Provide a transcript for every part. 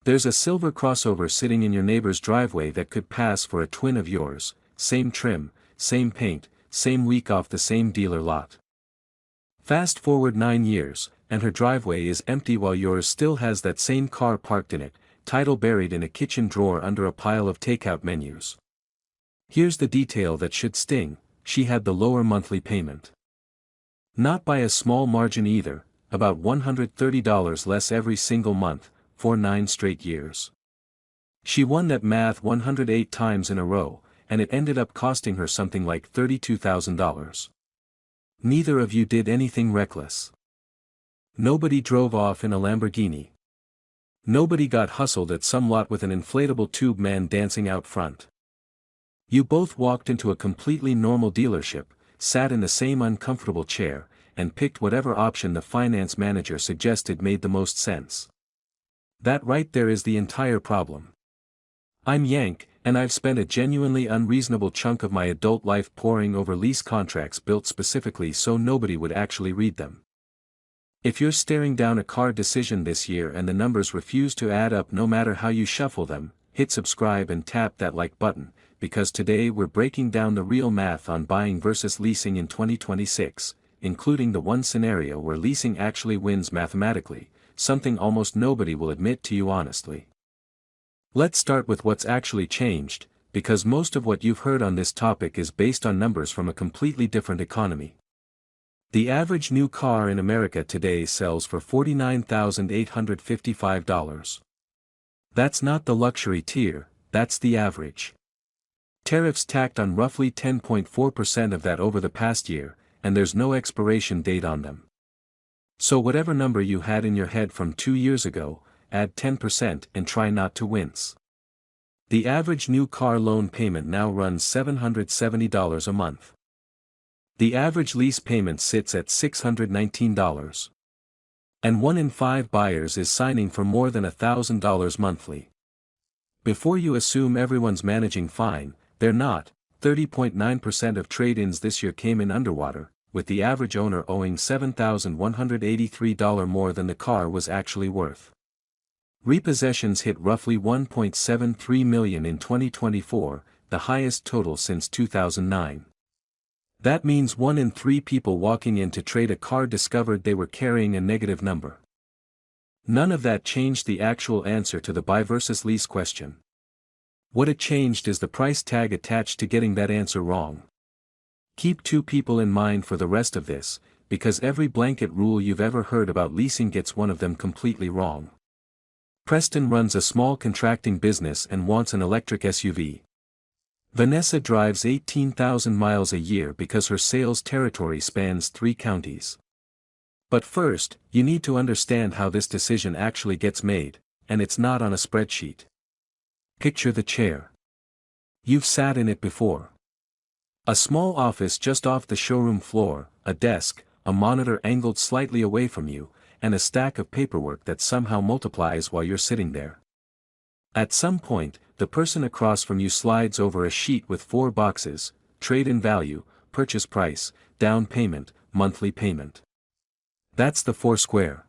There's a silver crossover sitting in your neighbor's driveway that could pass for a twin of yours, same trim, same paint, same week off the same dealer lot. Fast forward 9 years, and her driveway is empty while yours still has that same car parked in it, title buried in a kitchen drawer under a pile of takeout menus. Here's the detail that should sting: she had the lower monthly payment. Not by a small margin either, about $130 less every single month, for 9 straight years. She won that math 108 times in a row, and it ended up costing her something like $32,000. Neither of you did anything reckless. Nobody drove off in a Lamborghini. Nobody got hustled at some lot with an inflatable tube man dancing out front. You both walked into a completely normal dealership, sat in the same uncomfortable chair, and picked whatever option the finance manager suggested made the most sense. That right there is the entire problem. I'm Yank, and I've spent a genuinely unreasonable chunk of my adult life poring over lease contracts built specifically so nobody would actually read them. If you're staring down a car decision this year and the numbers refuse to add up no matter how you shuffle them, hit subscribe and tap that like button, because today we're breaking down the real math on buying versus leasing in 2026, including the one scenario where leasing actually wins mathematically, something almost nobody will admit to you honestly. Let's start with what's actually changed, because most of what you've heard on this topic is based on numbers from a completely different economy. The average new car in America today sells for $49,855. That's not the luxury tier, that's the average. Tariffs tacked on roughly 10.4% of that over the past year, and there's no expiration date on them. So whatever number you had in your head from 2 years ago, add 10% and try not to wince. The average new car loan payment now runs $770 a month. The average lease payment sits at $619. And 1 in 5 buyers is signing for more than $1,000 monthly. Before you assume everyone's managing fine, they're not. 30.9% of trade-ins this year came in underwater, with the average owner owing $7,183 more than the car was actually worth. Repossessions hit roughly 1.73 million in 2024, the highest total since 2009. That means 1 in 3 people walking in to trade a car discovered they were carrying a negative number. None of that changed the actual answer to the buy versus lease question. What it changed is the price tag attached to getting that answer wrong. Keep 2 people in mind for the rest of this, because every blanket rule you've ever heard about leasing gets one of them completely wrong. Preston runs a small contracting business and wants an electric SUV. Vanessa drives 18,000 miles a year because her sales territory spans 3 counties. But first, you need to understand how this decision actually gets made, and it's not on a spreadsheet. Picture the chair. You've sat in it before. A small office just off the showroom floor, a desk, a monitor angled slightly away from you, and a stack of paperwork that somehow multiplies while you're sitting there. At some point, the person across from you slides over a sheet with 4 boxes: trade-in value, purchase price, down payment, monthly payment. That's the 4 square.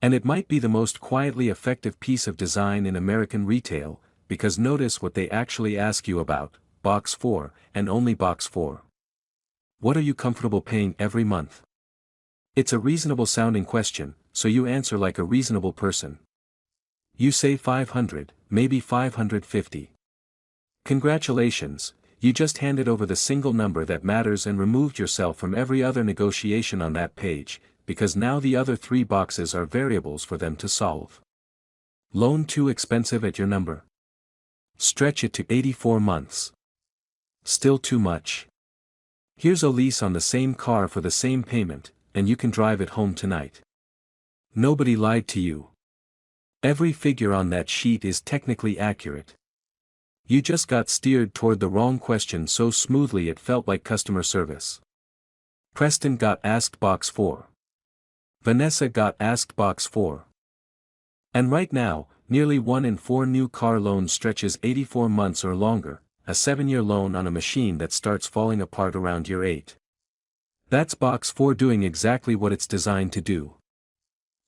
And it might be the most quietly effective piece of design in American retail, because notice what they actually ask you about: box 4, and only box 4. What are you comfortable paying every month? It's a reasonable sounding question, so you answer like a reasonable person. You say $500, maybe $550. Congratulations, you just handed over the single number that matters and removed yourself from every other negotiation on that page, because now the other 3 boxes are variables for them to solve. Loan too expensive at your number? Stretch it to 84 months. Still too much? Here's a lease on the same car for the same payment, and you can drive it home tonight. Nobody lied to you. Every figure on that sheet is technically accurate. You just got steered toward the wrong question so smoothly it felt like customer service. Preston got asked box 4. Vanessa got asked box 4. And right now, nearly 1 in 4 new car loans stretches 84 months or longer, a 7-year loan on a machine that starts falling apart around year 8. That's box 4 doing exactly what it's designed to do.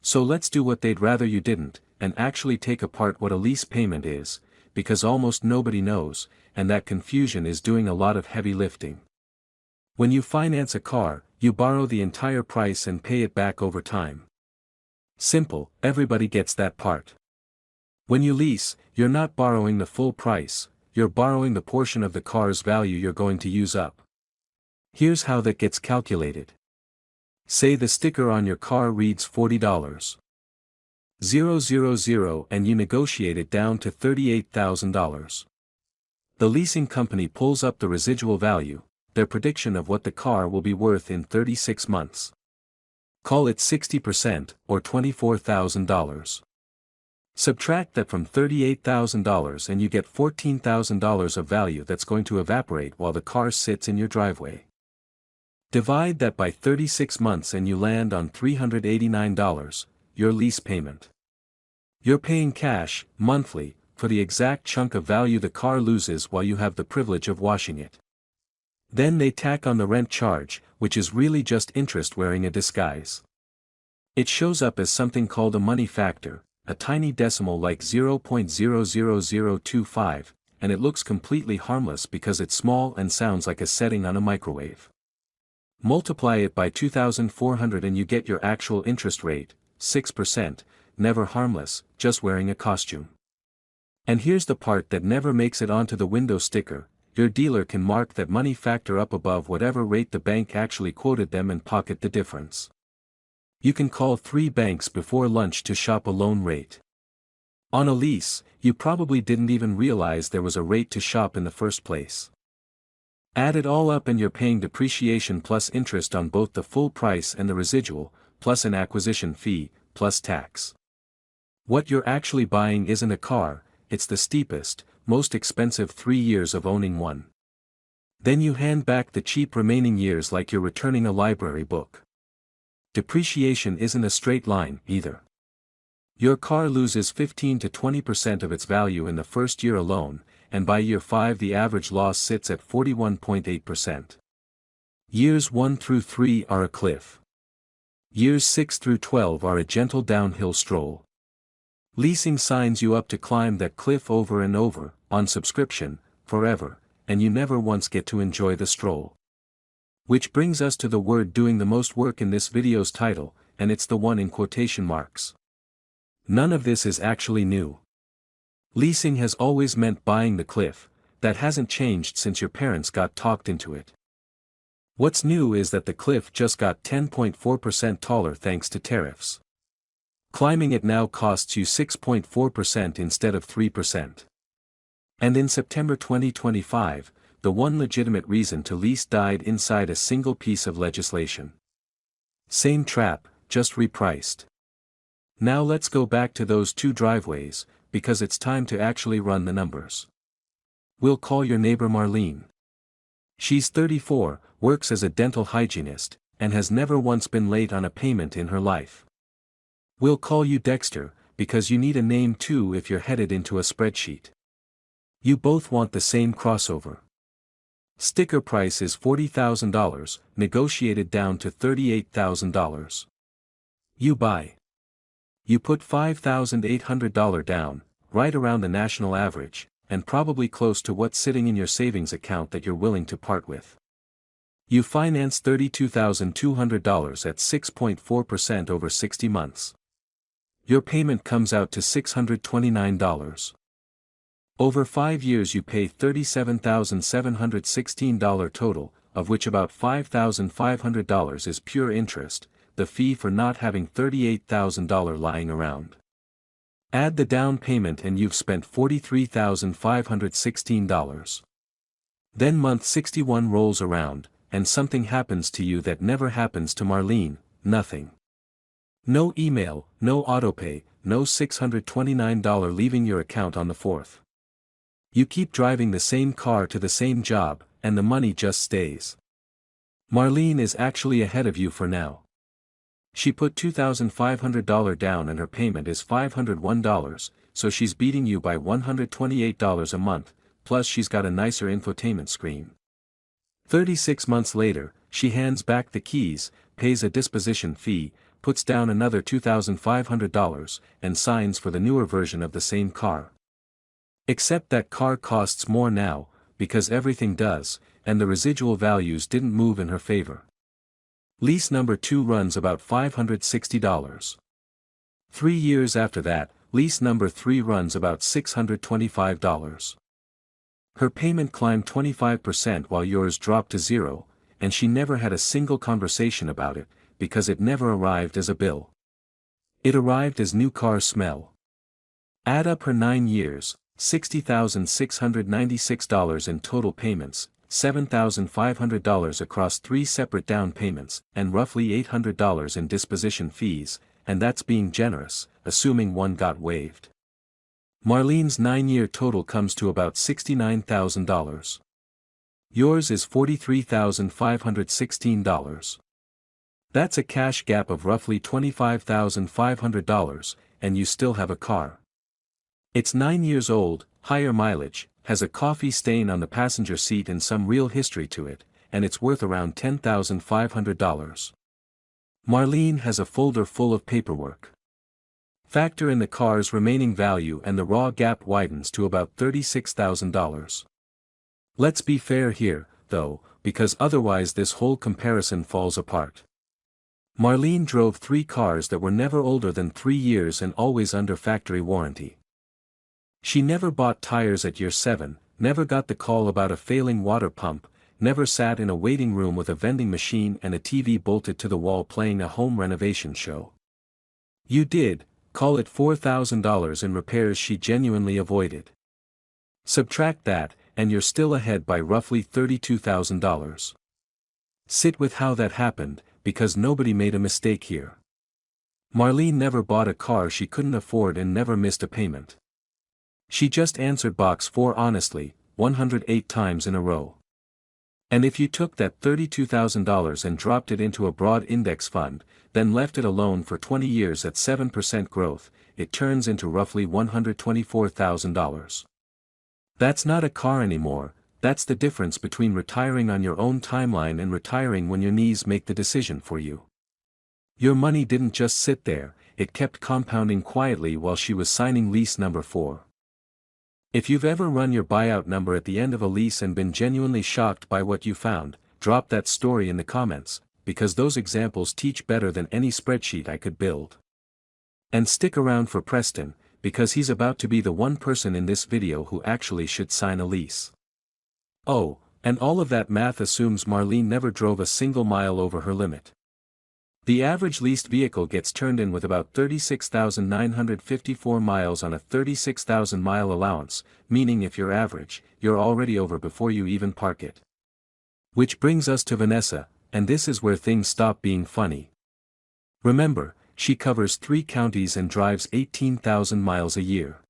So let's do what they'd rather you didn't, and actually take apart what a lease payment is, because almost nobody knows, and that confusion is doing a lot of heavy lifting. When you finance a car, you borrow the entire price and pay it back over time. Simple, everybody gets that part. When you lease, you're not borrowing the full price, you're borrowing the portion of the car's value you're going to use up. Here's how that gets calculated. Say the sticker on your car reads $40,000 and you negotiate it down to $38,000. The leasing company pulls up the residual value, their prediction of what the car will be worth in 36 months. Call it 60% or $24,000. Subtract that from $38,000 and you get $14,000 of value that's going to evaporate while the car sits in your driveway. Divide that by 36 months and you land on $389, your lease payment. You're paying cash, monthly, for the exact chunk of value the car loses while you have the privilege of washing it. Then they tack on the rent charge, which is really just interest wearing a disguise. It shows up as something called a money factor, a tiny decimal like 0.00025, and it looks completely harmless because it's small and sounds like a setting on a microwave. Multiply it by 2,400 and you get your actual interest rate, 6%, never harmless, just wearing a costume. And here's the part that never makes it onto the window sticker: your dealer can mark that money factor up above whatever rate the bank actually quoted them and pocket the difference. You can call 3 banks before lunch to shop a loan rate. On a lease, you probably didn't even realize there was a rate to shop in the first place. Add it all up and you're paying depreciation plus interest on both the full price and the residual, plus an acquisition fee, plus tax. What you're actually buying isn't a car, it's the steepest, most expensive 3 years of owning one. Then you hand back the cheap remaining years like you're returning a library book. Depreciation isn't a straight line, either. Your car loses 15 to 20% of its value in the first year alone, and by year 5 the average loss sits at 41.8%. Years 1 through 3 are a cliff. Years 6 through 12 are a gentle downhill stroll. Leasing signs you up to climb that cliff over and over, on subscription, forever, and you never once get to enjoy the stroll. Which brings us to the word doing the most work in this video's title, and it's the one in quotation marks. None of this is actually new. Leasing has always meant buying the cliff, that hasn't changed since your parents got talked into it. What's new is that the cliff just got 10.4% taller thanks to tariffs. Climbing it now costs you 6.4% instead of 3%. And in September 2025, the one legitimate reason to lease died inside a single piece of legislation. Same trap, just repriced. Now let's go back to those 2 driveways, because it's time to actually run the numbers. We'll call your neighbor Marlene. She's 34, works as a dental hygienist, and has never once been late on a payment in her life. We'll call you Dexter, because you need a name too if you're headed into a spreadsheet. You both want the same crossover. Sticker price is $40,000, negotiated down to $38,000. You buy. You put $5,800 down, right around the national average, and probably close to what's sitting in your savings account that you're willing to part with. You finance $32,200 at 6.4% over 60 months. Your payment comes out to $629. Over 5 years you pay $37,716 total, of which about $5,500 is pure interest, the fee for not having $38,000 lying around. Add the down payment and you've spent $43,516. Then month 61 rolls around, and something happens to you that never happens to Marlene: nothing. No email, no autopay, no $629 leaving your account on the 4th. You keep driving the same car to the same job, and the money just stays. Marlene is actually ahead of you for now. She put $2,500 down and her payment is $501, so she's beating you by $128 a month, plus she's got a nicer infotainment screen. 36 months later, she hands back the keys, pays a disposition fee, puts down another $2,500, and signs for the newer version of the same car. Except that car costs more now, because everything does, and the residual values didn't move in her favor. Lease number 2 runs about $560. 3 years after that, lease number 3 runs about $625. Her payment climbed 25% while yours dropped to 0, and she never had a single conversation about it, because it never arrived as a bill. It arrived as new car smell. Add up her 9 years, $60,696 in total payments, $7,500 across 3 separate down payments, and roughly $800 in disposition fees, and that's being generous, assuming one got waived. Marlene's 9-year total comes to about $69,000. Yours is $43,516. That's a cash gap of roughly $25,500, and you still have a car. It's 9 years old, higher mileage, has a coffee stain on the passenger seat and some real history to it, and it's worth around $10,500. Marlene has a folder full of paperwork. Factor in the car's remaining value and the raw gap widens to about $36,000. Let's be fair here, though, because otherwise this whole comparison falls apart. Marlene drove 3 cars that were never older than 3 years and always under factory warranty. She never bought tires at year 7, never got the call about a failing water pump, never sat in a waiting room with a vending machine and a TV bolted to the wall playing a home renovation show. You did, call it $4,000 in repairs she genuinely avoided. Subtract that, and you're still ahead by roughly $32,000. Sit with how that happened, because nobody made a mistake here. Marlene never bought a car she couldn't afford and never missed a payment. She just answered box 4 honestly, 108 times in a row. And if you took that $32,000 and dropped it into a broad index fund, then left it alone for 20 years at 7% growth, it turns into roughly $124,000. That's not a car anymore, that's the difference between retiring on your own timeline and retiring when your knees make the decision for you. Your money didn't just sit there, it kept compounding quietly while she was signing lease number 4. If you've ever run your buyout number at the end of a lease and been genuinely shocked by what you found, drop that story in the comments, because those examples teach better than any spreadsheet I could build. And stick around for Preston, because he's about to be the one person in this video who actually should sign a lease. Oh, and all of that math assumes Marlene never drove a single mile over her limit. The average leased vehicle gets turned in with about 36,954 miles on a 36,000 mile allowance, meaning if you're average, you're already over before you even park it. Which brings us to Vanessa, and this is where things stop being funny. Remember, she covers 3 counties and drives 18,000 miles a year.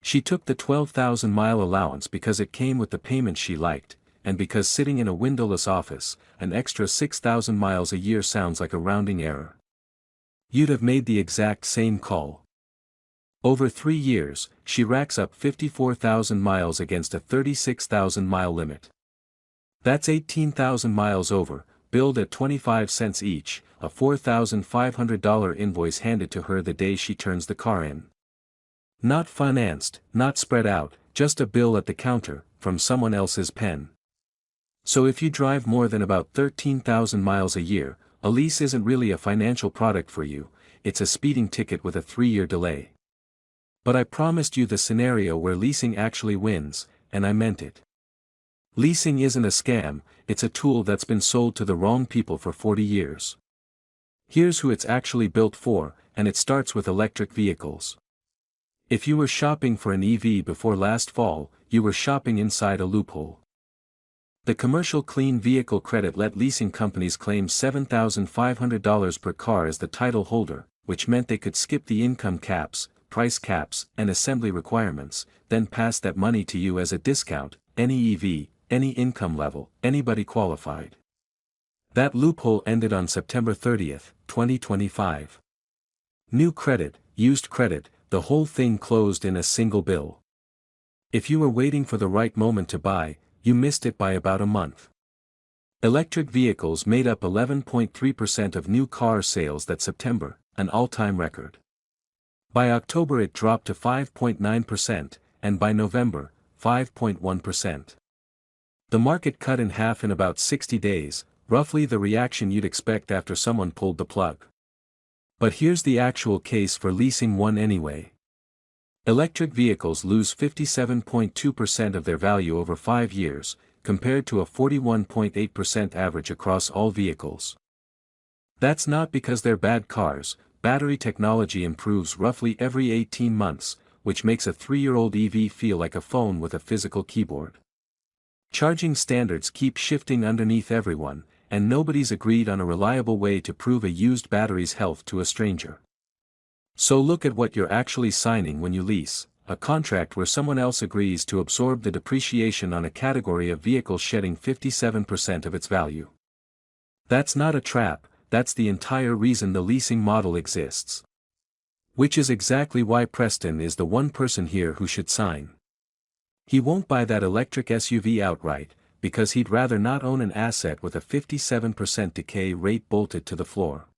She took the 12,000 mile allowance because it came with the payment she liked, and because sitting in a windowless office, an extra 6,000 miles a year sounds like a rounding error. You'd have made the exact same call. Over 3 years, she racks up 54,000 miles against a 36,000 mile limit. That's 18,000 miles over, billed at 25 cents each, a $4,500 invoice handed to her the day she turns the car in. Not financed, not spread out, just a bill at the counter, from someone else's pen. So if you drive more than about 13,000 miles a year, a lease isn't really a financial product for you, it's a speeding ticket with a 3-year delay. But I promised you the scenario where leasing actually wins, and I meant it. Leasing isn't a scam, it's a tool that's been sold to the wrong people for 40 years. Here's who it's actually built for, and it starts with electric vehicles. If you were shopping for an EV before last fall, you were shopping inside a loophole. The Commercial Clean Vehicle Credit let leasing companies claim $7,500 per car as the title holder, which meant they could skip the income caps, price caps, and assembly requirements, then pass that money to you as a discount, any EV, any income level, anybody qualified. That loophole ended on September 30, 2025. New credit, used credit, the whole thing closed in a single bill. If you were waiting for the right moment to buy, you missed it by about a month. Electric vehicles made up 11.3% of new car sales that September, an all-time record. By October it dropped to 5.9%, and by November, 5.1%. The market cut in half in about 60 days, roughly the reaction you'd expect after someone pulled the plug. But here's the actual case for leasing one anyway. Electric vehicles lose 57.2% of their value over 5 years, compared to a 41.8% average across all vehicles. That's not because they're bad cars. Battery technology improves roughly every 18 months, which makes a 3-year-old EV feel like a phone with a physical keyboard. Charging standards keep shifting underneath everyone, and nobody's agreed on a reliable way to prove a used battery's health to a stranger. So look at what you're actually signing when you lease, a contract where someone else agrees to absorb the depreciation on a category of vehicles shedding 57% of its value. That's not a trap, that's the entire reason the leasing model exists. Which is exactly why Preston is the one person here who should sign. He won't buy that electric SUV outright, because he'd rather not own an asset with a 57% decay rate bolted to the floor.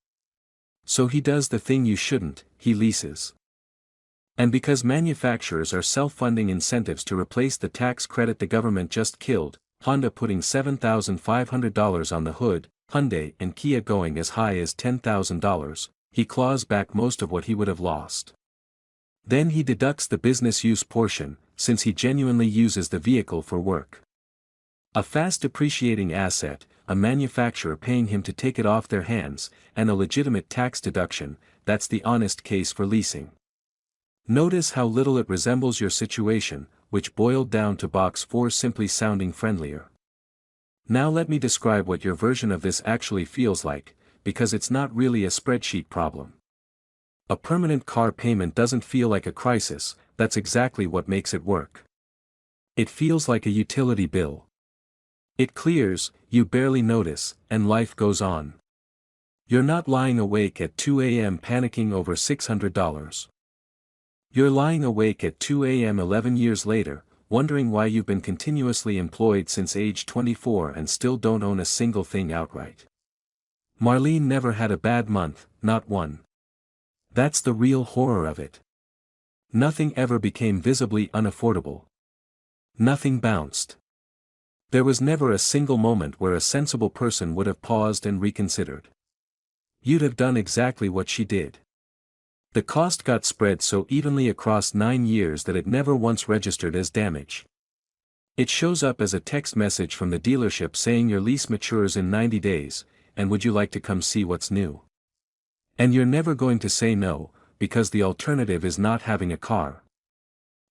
So he does the thing you shouldn't, he leases. And because manufacturers are self-funding incentives to replace the tax credit the government just killed, Honda putting $7,500 on the hood, Hyundai and Kia going as high as $10,000, he claws back most of what he would have lost. Then he deducts the business use portion, since he genuinely uses the vehicle for work. A fast depreciating asset, a manufacturer paying him to take it off their hands, and a legitimate tax deduction, that's the honest case for leasing. Notice how little it resembles your situation, which boiled down to box 4 simply sounding friendlier. Now let me describe what your version of this actually feels like, because it's not really a spreadsheet problem. A permanent car payment doesn't feel like a crisis, that's exactly what makes it work. It feels like a utility bill. It clears, you barely notice, and life goes on. You're not lying awake at 2 a.m. panicking over $600. You're lying awake at 2 a.m. 11 years later, wondering why you've been continuously employed since age 24 and still don't own a single thing outright. Marlene never had a bad month, not one. That's the real horror of it. Nothing ever became visibly unaffordable. Nothing bounced. There was never a single moment where a sensible person would have paused and reconsidered. You'd have done exactly what she did. The cost got spread so evenly across 9 years that it never once registered as damage. It shows up as a text message from the dealership saying your lease matures in 90 days, and would you like to come see what's new? And you're never going to say no, because the alternative is not having a car.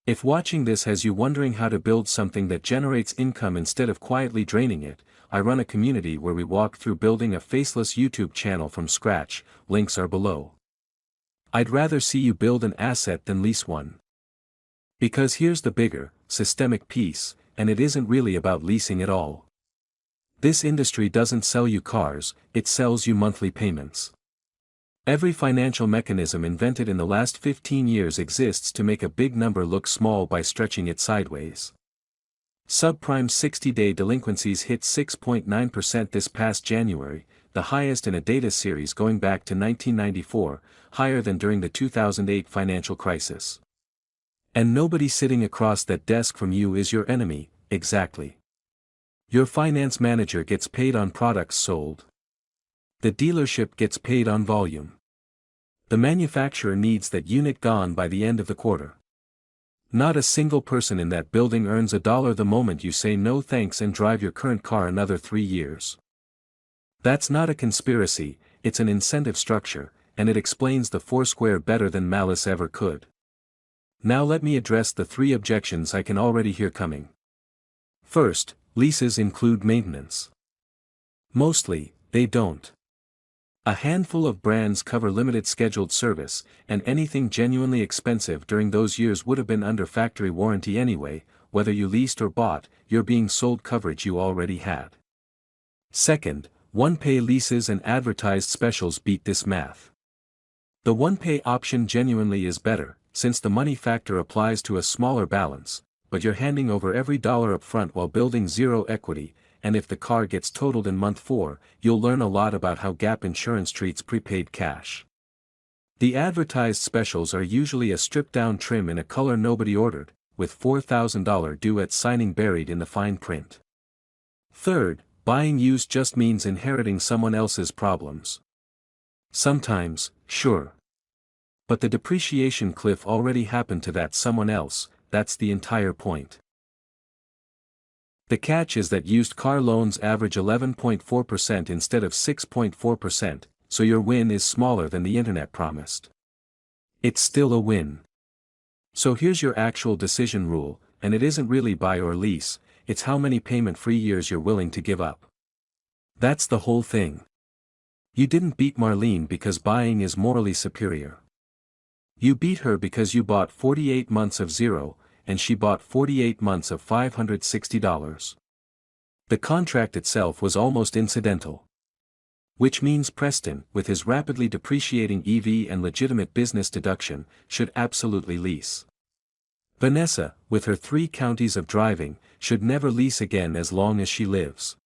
If watching this has you wondering how to build something that generates income instead of quietly draining it, I run a community where we walk through building a faceless YouTube channel from scratch, links are below. I'd rather see you build an asset than lease one. Because here's the bigger, systemic piece, and it isn't really about leasing at all. This industry doesn't sell you cars, it sells you monthly payments. Every financial mechanism invented in the last 15 years exists to make a big number look small by stretching it sideways. Subprime 60-day delinquencies hit 6.9% this past January, the highest in a data series going back to 1994, higher than during the 2008 financial crisis. And nobody sitting across that desk from you is your enemy, exactly. Your finance manager gets paid on products sold. The dealership gets paid on volume. The manufacturer needs that unit gone by the end of the quarter. Not a single person in that building earns $1 the moment you say no thanks and drive your current car another 3 years. That's not a conspiracy, it's an incentive structure, and it explains the Foursquare better than malice ever could. Now let me address the 3 objections I can already hear coming. First, leases include maintenance. Mostly, they don't. A handful of brands cover limited scheduled service, and anything genuinely expensive during those years would have been under factory warranty anyway, whether you leased or bought, you're being sold coverage you already had. Second, one-pay leases and advertised specials beat this math. The one-pay option genuinely is better, since the money factor applies to a smaller balance, but you're handing over every dollar up front while building zero equity, and if the car gets totaled in month 4, you'll learn a lot about how Gap Insurance treats prepaid cash. The advertised specials are usually a stripped-down trim in a color nobody ordered, with $4,000 due at signing buried in the fine print. Third, buying used just means inheriting someone else's problems. Sometimes, sure. But the depreciation cliff already happened to that someone else, that's the entire point. The catch is that used car loans average 11.4% instead of 6.4%, so your win is smaller than the internet promised. It's still a win. So here's your actual decision rule, and it isn't really buy or lease, it's how many payment-free years you're willing to give up. That's the whole thing. You didn't beat Marlene because buying is morally superior. You beat her because you bought 48 months of 0, and she bought 48 months of $560. The contract itself was almost incidental. Which means Preston, with his rapidly depreciating EV and legitimate business deduction, should absolutely lease. Vanessa, with her 3 counties of driving, should never lease again as long as she lives.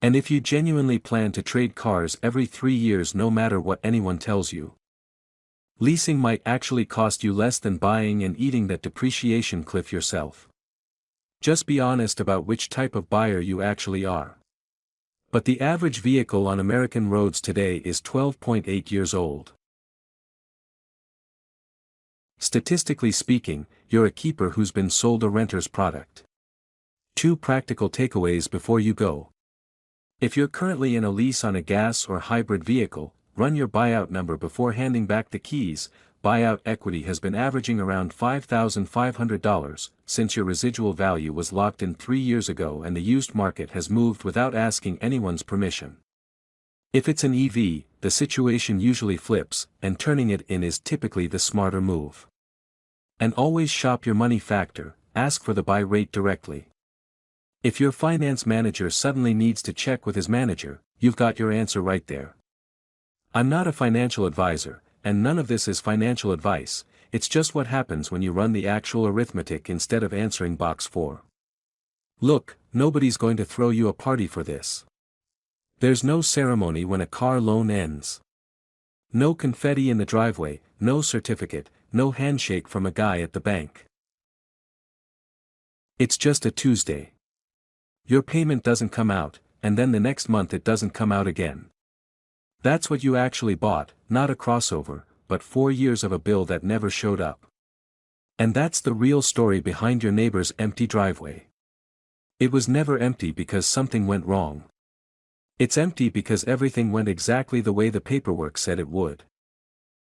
And if you genuinely plan to trade cars every 3 years no matter what anyone tells you, leasing might actually cost you less than buying and eating that depreciation cliff yourself. Just be honest about which type of buyer you actually are. But the average vehicle on American roads today is 12.8 years old. Statistically speaking, you're a keeper who's been sold a renter's product. 2 practical takeaways before you go. If you're currently in a lease on a gas or hybrid vehicle, run your buyout number before handing back the keys. Buyout equity has been averaging around $5,500 since your residual value was locked in 3 years ago, and the used market has moved without asking anyone's permission. If it's an EV, the situation usually flips, and turning it in is typically the smarter move. And always shop your money factor, ask for the buy rate directly. If your finance manager suddenly needs to check with his manager, you've got your answer right there. I'm not a financial advisor, and none of this is financial advice, it's just what happens when you run the actual arithmetic instead of answering box 4. Look, nobody's going to throw you a party for this. There's no ceremony when a car loan ends. No confetti in the driveway, no certificate, no handshake from a guy at the bank. It's just a Tuesday. Your payment doesn't come out, and then the next month it doesn't come out again. That's what you actually bought, not a crossover, but 4 years of a bill that never showed up. And that's the real story behind your neighbor's empty driveway. It was never empty because something went wrong. It's empty because everything went exactly the way the paperwork said it would.